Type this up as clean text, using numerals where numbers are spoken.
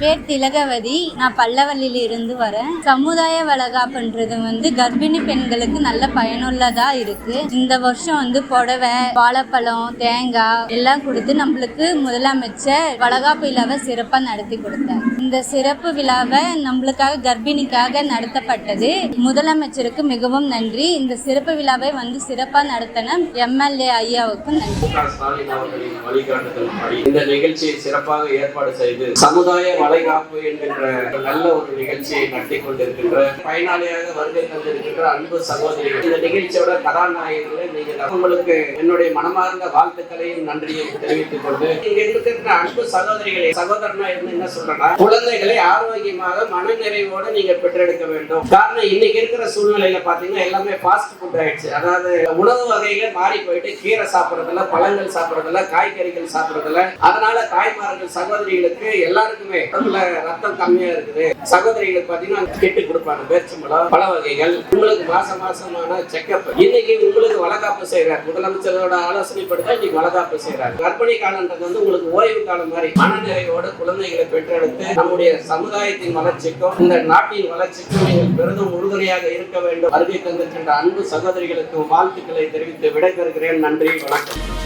பேர் திலகவதி. நான் பல்லவல்லியில இருந்து வரேன். சமுதாய வளகாப்புன்றது கர்ப்பிணி பெண்களுக்கு நல்ல பயனுள்ளதா இருக்கு. இந்த வருஷம் புடவை, வாழைப்பழம், தேங்காய் எல்லாம் கொடுத்து நம்மளுக்கு முதலமைச்சர் வளகாப்பு விழாவை சிறப்பா நடத்தி கொடுத்தார். இந்த சிறப்பு விழாவை நம்மளுக்காக கர்ப்பிணிக்காக நடத்தப்பட்டது. முதலமைச்சருக்கு மிகவும் நன்றி. இந்த சிறப்பு விழாவை சிறப்பா நடத்தின எம்எல்ஏ ஐயாவுக்கு நன்றி. இந்த நிகழ்ச்சியை சிறப்பாக ஏற்பாடு செய்து சமுதாய வளைகாப்பு என்கின்ற நல்ல ஒரு நிகழ்ச்சியை நடத்தி கொண்டிருக்கின்ற பயனாளியாக வருகை தந்திருக்கின்ற அன்பு சகோதரிகள், இந்த நிகழ்ச்சியோட கதாநாயகர்களை நீங்கள் உங்களுக்கு என்னுடைய மனமார்ந்த வாழ்த்துக்களையும் நன்றியும் தெரிவித்துக் கொண்டு இங்க இருக்கிற அன்பு சகோதரிகளை சகோதரனா இருந்து என்ன சொல்றேன்னா, குழந்தைகளை ஆரோக்கியமாக மன நிறைவோடு நீங்க பெற்றெடுக்க வேண்டும். காரணம் இன்னைக்கு இருக்கிற சூழ்நிலையில பாத்தீங்கன்னா எல்லாமே ஃபாஸ்ட் ஃபுட் ஆயிடுச்சு. அதாவது உணவு வகைகள் மாறி போயிட்டு கீரை சாப்பிடறதுல, பழங்கள் சாப்பிடறதுல, காய்கறிகள் சாப்பிடறதுல, அதனால தாய்மார்கள் சகோதரிகளுக்கு எல்லாருக்குமே உடம்புல ரத்தம் கம்மியா இருக்குது. சகோதரிகளுக்கு பாத்தீங்கன்னா கெட்டு கொடுப்பாங்க பேரிச்சம்பழம், பழ வகைகள். உங்களுக்கு மாசமான செக்அப். இன்னைக்கு உங்களுக்கு வளகாப்பு செய்யறாரு முதலமைச்சரோட ஆலோசனைப்படுத்த இன்னைக்கு வளகாப்பு செய்யறாரு. கர்ப்பிணி காலன்றது உங்களுக்கு ஓய்வு காலம் மாதிரி மனநிறைவோட குழந்தைகளை பெற்றெடுத்து நம்முடைய சமுதாயத்தின் வளர்ச்சிக்கும் இந்த நாட்டின் வளர்ச்சிக்கும் நீங்கள் பெரிதும் உறுதுணையாக இருக்க வேண்டும். வருகை தந்திருக்கின்ற அன்பு சகோதரிகளுக்கு வாழ்த்துக்களை தெரிவித்து விடைபெறுகிறேன். நன்றி, வணக்கம்.